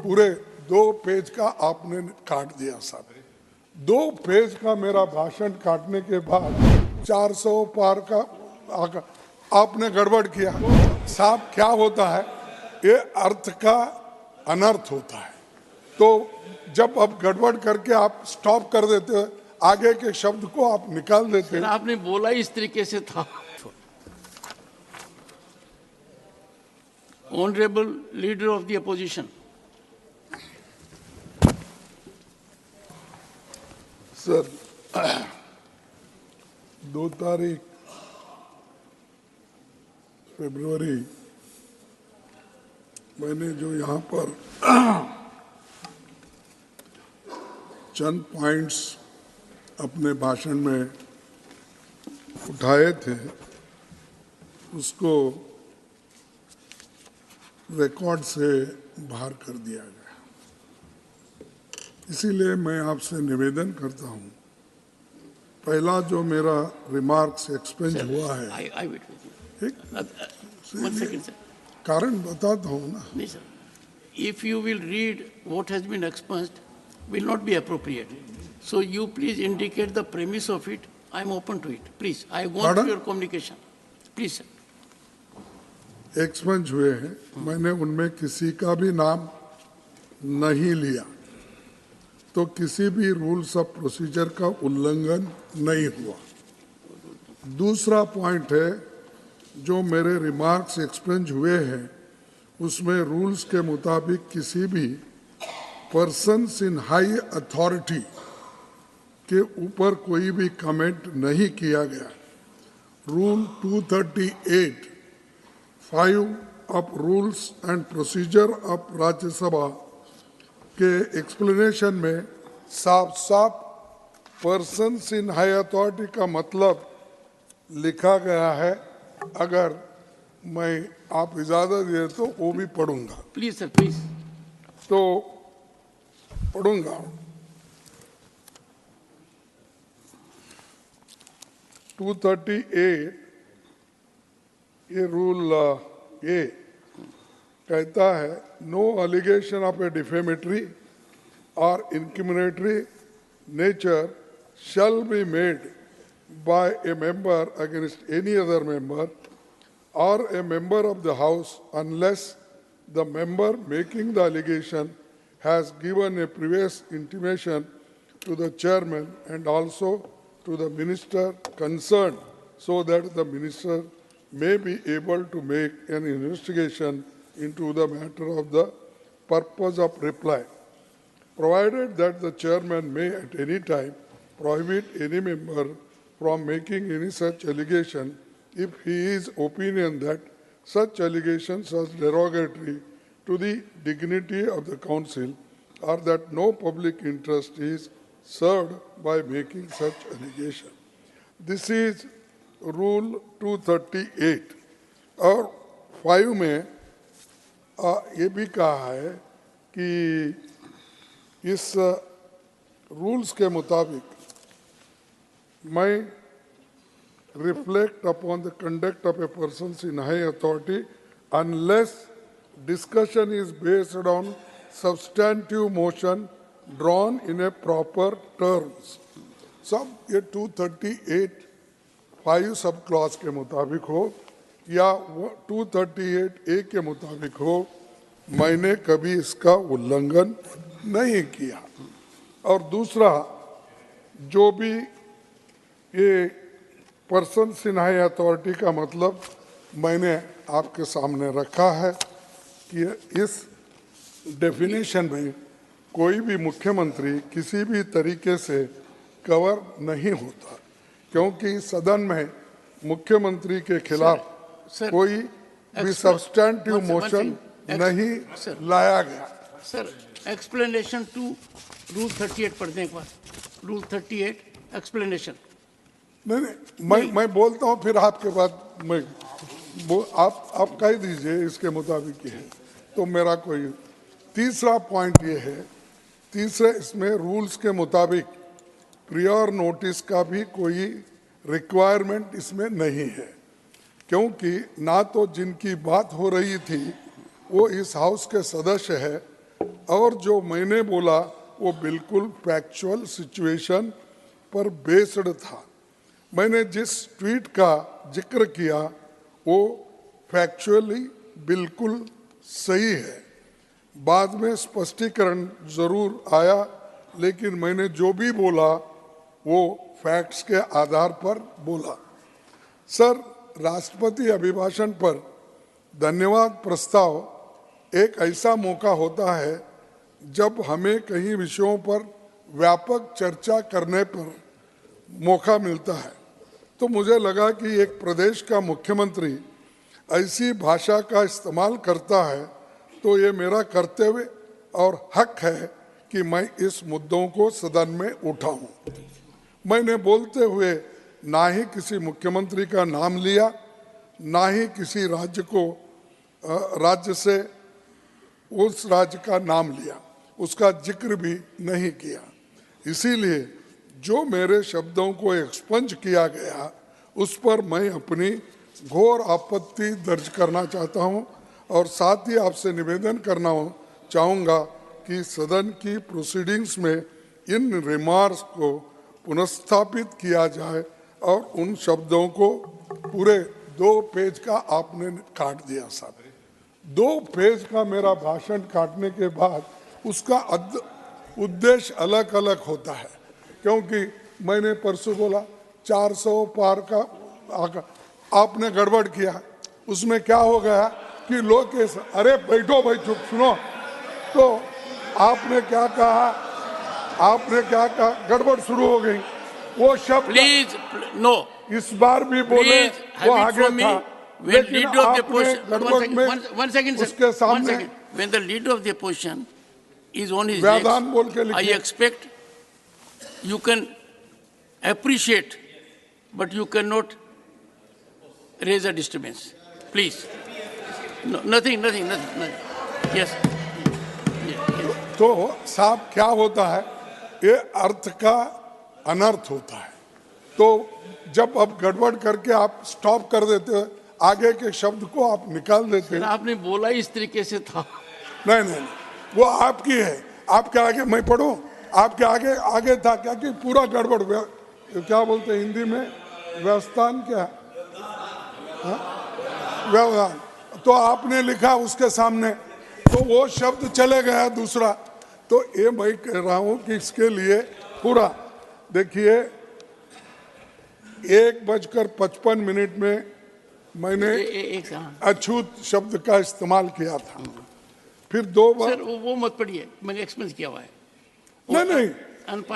पूरे 2 पेज का आपने काट दिया साहब। 2 पेज का मेरा भाषण काटने के बाद 400 पार का आपने गड़बड़ किया साहब। क्या होता है, ये अर्थ का अनर्थ होता है। तो जब आप गड़बड़ करके आप स्टॉप कर देते हो, आगे के शब्द को आप निकाल देते हो। आपने बोला इस तरीके से था। Honourable leader of the opposition. Sir, 2 तारीख फरवरी मैंने जो यहाँ पर चंद पॉइंट्स अपने भाषण में उठाए थे, उसको रिकॉर्ड से बाहर कर दिया गया। इसीलिए मैं आपसे निवेदन करता हूँ, पहला जो मेरा रिमार्क्स एक्सपेंज हुआ है, कारण बताता हूँ ना। नहीं sir, if you will read what has been expunged will not be appropriate. So you please indicate the premise of it. I am open to it. Please, I want your communication. Please sir. एक्सपेंज हुए हैं, मैंने उनमें किसी का भी नाम नहीं लिया, तो किसी भी रूल्स ऑफ प्रोसीजर का उल्लंघन नहीं हुआ। दूसरा पॉइंट है, जो मेरे रिमार्क्स एक्सपेंज हुए हैं उसमें रूल्स के मुताबिक किसी भी पर्सन्स इन हाई अथॉरिटी के ऊपर कोई भी कमेंट नहीं किया गया। Rule 238(5) of rules and procedure of Rajya Sabha के एक्सप्लेनेशन में साफ साफ पर्सन्स इन हाई अथॉरिटी का मतलब लिखा गया है। अगर मैं आप इजाजत दे तो वो भी पढ़ूंगा। Please sir, please. तो पढ़ूंगा। 238 ये रूल ए कहता है, no allegation of a defamatory और incriminatory nature shall be made by a member against any other member or a member of the House unless the member making the allegation has given a previous intimation to the chairman and also to the minister concerned, so that the minister may be able to make an investigation into the matter of the purpose of reply, provided that the chairman may at any time prohibit any member from making any such allegation if he is opinion that such allegations are derogatory to the dignity of the council or that no public interest is served by making such allegation. This is Rule 238 और 5 में ये भी कहा है कि इस rules के मुताबिक मैं reflect upon the conduct of a person in high authority unless discussion is based on substantive motion drawn in a proper terms. सब ये 238(5) सब क्लॉज के मुताबिक हो या 238(a) के मुताबिक हो, मैंने कभी इसका उल्लंघन नहीं किया। और दूसरा, जो भी ये पर्सन इन हाई अथॉरिटी का मतलब मैंने आपके सामने रखा है कि इस डेफिनेशन में कोई भी मुख्यमंत्री किसी भी तरीके से कवर नहीं होता, क्योंकि सदन में मुख्यमंत्री के खिलाफ कोई भी सब्सटेंटिव मोशन नहीं लाया गया। सर, एक्सप्लेनेशन टू रूल 38 पढ़ने के बाद, रूल 38 एक्सप्लेनेशन। नहीं, मैं बोलता हूँ, फिर आपके बाद मैं आप कह दीजिए इसके मुताबिक ये है। तो मेरा कोई तीसरा पॉइंट ये है, तीसरे इसमें रूल्स के मुताबिक प्रियर नोटिस का भी कोई रिक्वायरमेंट इसमें नहीं है, क्योंकि ना तो जिनकी बात हो रही थी वो इस हाउस के सदस्य है और जो मैंने बोला वो बिल्कुल फैक्चुअल सिचुएशन पर बेस्ड था। मैंने जिस ट्वीट का जिक्र किया वो फैक्चुअली बिल्कुल सही है। बाद में स्पष्टीकरण जरूर आया, लेकिन मैंने जो भी बोला वो फैक्ट्स के आधार पर बोला। सर, राष्ट्रपति अभिभाषण पर धन्यवाद प्रस्ताव एक ऐसा मौका होता है जब हमें कई विषयों पर व्यापक चर्चा करने पर मौका मिलता है। तो मुझे लगा कि एक प्रदेश का मुख्यमंत्री ऐसी भाषा का इस्तेमाल करता है तो ये मेरा कर्तव्य और हक है कि मैं इस मुद्दों को सदन में उठाऊं। मैंने बोलते हुए ना ही किसी मुख्यमंत्री का नाम लिया, ना ही किसी राज्य से उस राज्य का नाम लिया, उसका जिक्र भी नहीं किया। इसीलिए जो मेरे शब्दों को एक्सपंज किया गया उस पर मैं अपनी घोर आपत्ति दर्ज करना चाहता हूं और साथ ही आपसे निवेदन करना चाहूँगा कि सदन की प्रोसीडिंग्स में इन रिमार्क्स को पुनर्स्थापित किया जाए और उन शब्दों को पूरे 2 पेज का आपने काट दिया साहब। 2 पेज का मेरा भाषण काटने के बाद उसका उद्देश्य अलग अलग होता है, क्योंकि मैंने परसों बोला 400 पार का आपने गड़बड़ किया। उसमें क्या हो गया कि लोग अरे बैठो भाई, चुप सुनो। तो आपने क्या कहा, गड़बड़ शुरू हो गई। वो शब्द प्लीज नो, इस बार भी बोले वो आगे था, लेकिन आपने गड़बड़ में उसके सामने when the leader of the opposition is on his व्याधान बोल के legs, I लिखिए। expect you can appreciate, but you cannot raise a disturbance. Please. No, nothing. Yes. तो साहब क्या होता है, ये अर्थ का अनर्थ होता है। तो जब आप गड़बड़ करके आप स्टॉप कर देते हो, आगे के शब्द को आप निकाल देते हैं। आपने बोला इस तरीके से था। नहीं, वो आपकी है। आपके आगे मैं पढ़ूं, आपके आगे था क्या कि पूरा गड़बड़, क्या बोलते हैं हिंदी में, व्यवस्थान क्या, व्यवधान। तो आपने लिखा उसके सामने, तो वो शब्द चले गया दूसरा। तो ये मैं कह रहा हूं कि इसके लिए पूरा देखिए 1:55 में मैंने अछूत शब्द का इस्तेमाल किया था। फिर 2 बार सर वो मत पढ़िए, मैंने एक्सपेंस किया हुआ है। नहीं,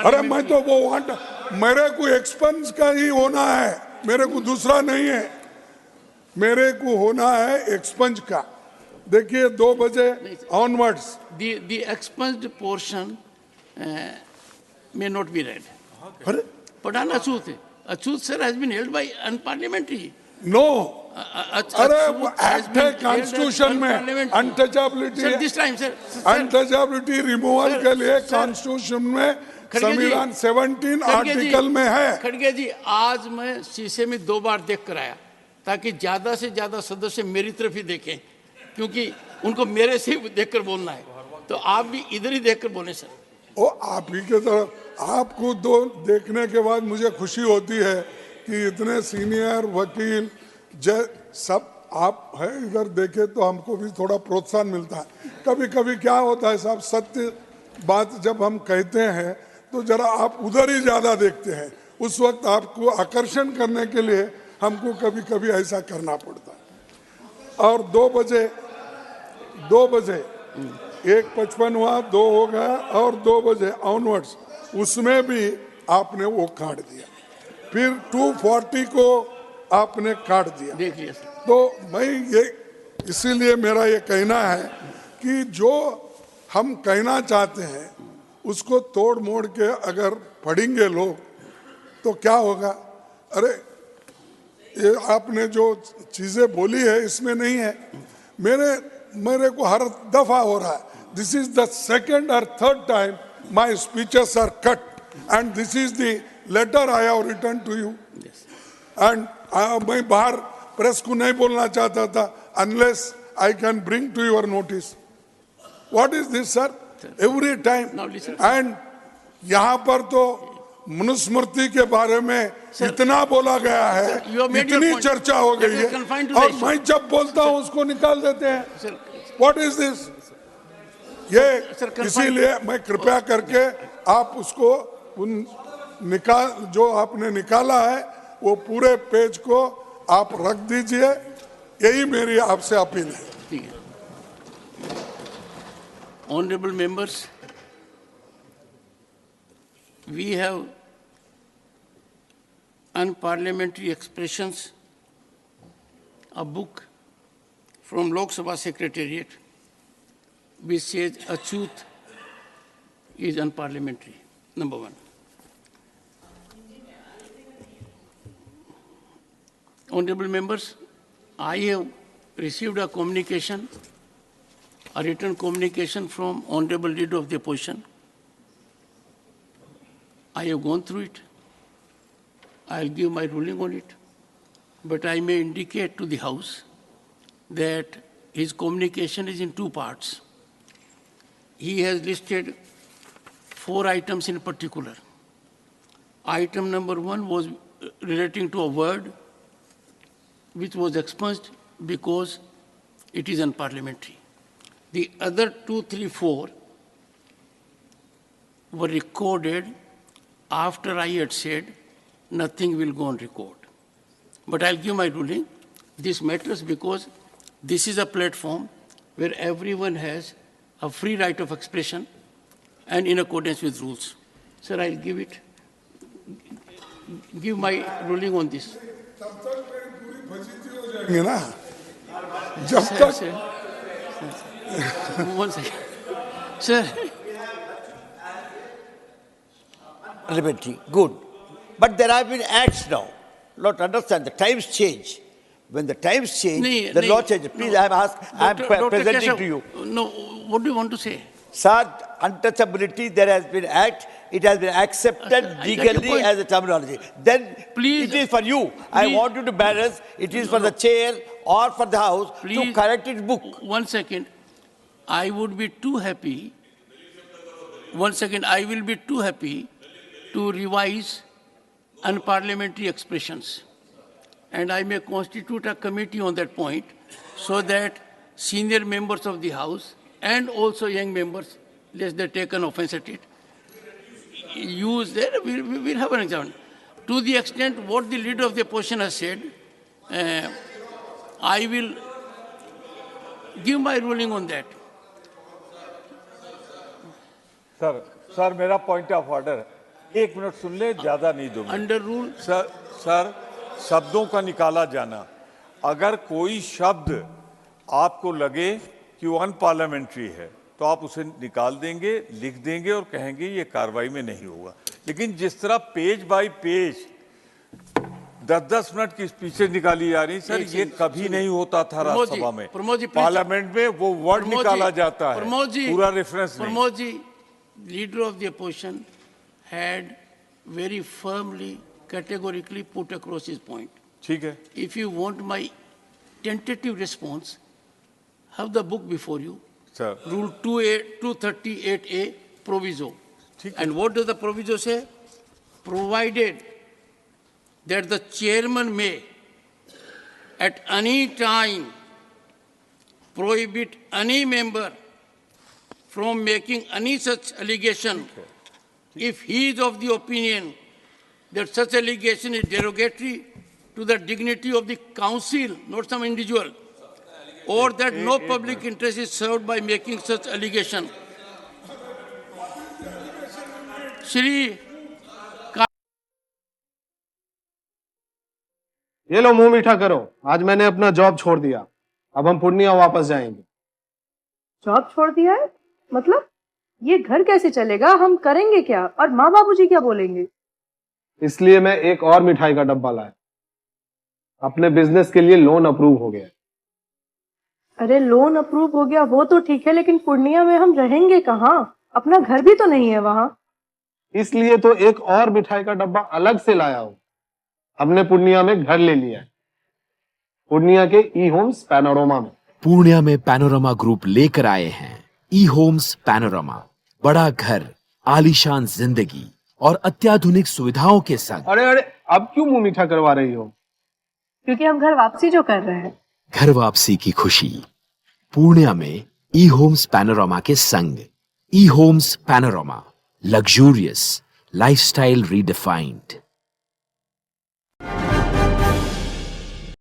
अरे मैं तो वो मेरे को एक्सपेंस का ही होना है, मेरे को दूसरा नहीं है, मेरे को होना है एक्सपेंस का। देखिए 2 बजे onwards the expunged portion may not be read. अरे पढ़ान अछूत है। अछूत sir has been held by unparliamentary. No, अरे वो एक्ट है कॉन्स्टिट्यूशन में, untouchability Sir, this time, sir. Untouchability removal के लिए कॉन्स्टिट्यूशन में संविधान 17 आर्टिकल में है। खड़गे जी, आज मैं शीशे में 2 बार देख कर आया ताकि ज्यादा से ज्यादा सदस्य मेरी तरफ ही देखें, क्योंकि उनको मेरे से ही देखकर बोलना है। तो आप भी इधर ही देखकर बोले सर। ओ आप ही के तरफ, आपको 2 देखने के बाद मुझे खुशी होती है कि इतने सीनियर वकील सब आप है, इधर देखे तो हमको भी थोड़ा प्रोत्साहन मिलता है। कभी कभी क्या होता है साहब, सत्य बात जब हम कहते हैं तो जरा आप उधर ही ज्यादा देखते हैं, उस वक्त आपको आकर्षण करने के लिए हमको कभी कभी ऐसा करना पड़ता है। और 2 बजे 1:55 हुआ, 2 हो गया, और 2 बजे ऑनवर्ड्स उसमें भी आपने वो काट दिया। फिर 2:40 को आपने काट दिया। देखिए तो मैं ये, इसीलिए मेरा ये कहना है कि जो हम कहना चाहते हैं उसको तोड़ मोड़ के अगर पढ़ेंगे लोग तो क्या होगा। अरे ये आपने जो चीजें बोली है इसमें नहीं है, मेरे को हर दफा हो रहा है। This is the 2nd or 3rd time my speeches are cut and this is the letter I have written to you. And मैं बाहर प्रेस को नहीं बोलना चाहता था unless I can bring to your notice. What is this sir? every time. Now listen. And यहाँ पर तो मनुस्मृति के बारे में इतना बोला गया है, you have made your इतनी point. चर्चा हो Let गई us है, confine to the और issue. मैं जब बोलता हूँ उसको निकाल देते हैं. Sir, What is this? ये Sir, confine- इसीलिए मैं कृपया करके आप उसको उन निकाल जो आपने निकाला है वो पूरे पेज को आप रख दीजिए, यही मेरी आपसे अपील है. ठीक है. Honorable members, we have unparliamentary expressions, a book from Lok Sabha Secretariat which says achut is unparliamentary, number one. Honorable members, I have received a communication, a written communication from Honorable Leader of the Opposition. I have gone through it. I'll give my ruling on it. But I may indicate to the House that his communication is in two parts. He has listed 4 items in particular. Item number 1 was relating to a word which was expunged because it is unparliamentary. The other 2, 3, 4 were recorded after I had said nothing will go on record. But I'll give my ruling. This matters because this is a platform where everyone has a free right of expression and in accordance with rules. Sir, I'll give my ruling on this. है ना, जब Sir, तक sir. One second. Sir, Parliamentary, good. But there have been acts now. Not understand, the times change. When the times change, nahi, the nahi, law changes. Please, no. I am Dr. presenting Keshav, to you. No, what do you want to say? Sir, untouchability, there has been act, it has been accepted I got your legally point. as a terminology. Then Please, it is for you. I please. want you to balance, it is for the chair or for the house to Please. correct its book. 1 second. I would be too happy. 1 second. I will be too happy to revise unparliamentary expressions. And I may constitute a committee on that point so that senior members of the House and also young members, lest they take an offense at it, use there, we'll have an example. To the extent what the leader of the opposition has said, I will give my ruling on that. Sir मेरा point of order 1 minute सुन ले, ज्यादा नहीं दूंगा. Under rule, sir शब्दों का निकाला जाना, अगर कोई शब्द आपको लगे कि वो अनपार्लियामेंट्री है तो आप उसे निकाल देंगे, लिख देंगे और कहेंगे ये कार्रवाई में नहीं होगा. लेकिन जिस तरह पेज बाय पेज 10-10 मिनट की स्पीचेस निकाली जा रही, सर ये कभी नहीं होता था राज्यसभा में. पार्लियामेंट में वो वर्ड निकाला जाता है, पूरा रेफरेंस नहीं. Pramod ji, leader of the opposition had very firmly, categorically put across his point. ठीक है. If you want my tentative response, have the book before you. Sir Rule 238A proviso. ठीक है. And what does the proviso say? Provided that the chairman may at any time prohibit any member from making any such allegation if he is of the opinion that such allegation is derogatory to the dignity of the council, not some individual, or that no public interest is served by making such allegation. Shri, ये लो मुंह मीठा करो, आज मैंने अपना job छोड़ दिया, अब हम पूर्णिया वापस जाएंगे. जॉब छोड़ दिया है? मतलब ये घर कैसे चलेगा? हम करेंगे क्या? और माँ बाबूजी क्या बोलेंगे? इसलिए मैं एक और मिठाई का डब्बा लाया. अपने बिजनेस के लिए लोन अप्रूव हो गया. अरे लोन अप्रूव हो गया वो तो ठीक है, लेकिन पूर्णिया में हम रहेंगे कहाँ? अपना घर भी तो नहीं है वहाँ. इसलिए तो एक और मिठाई का डब्बा अलग से लाया हूँ. हमने पूर्णिया में घर ले लिया है, पूर्णिया के ई होम्स पैनोरमा में. पूर्णिया में पैनोरमा ग्रुप लेकर आए हैं ई होम्स पैनोरमा, बड़ा घर, आलीशान जिंदगी और अत्याधुनिक सुविधाओं के संग अरे अरे, अब क्यों मुंह मीठा करवा रही हो? क्योंकि हम घर वापसी जो कर रहे हैं। घर वापसी की खुशी पूर्णिया में ई होम्स पैनोरामा के संग। E homes panorama, luxurious lifestyle redefined.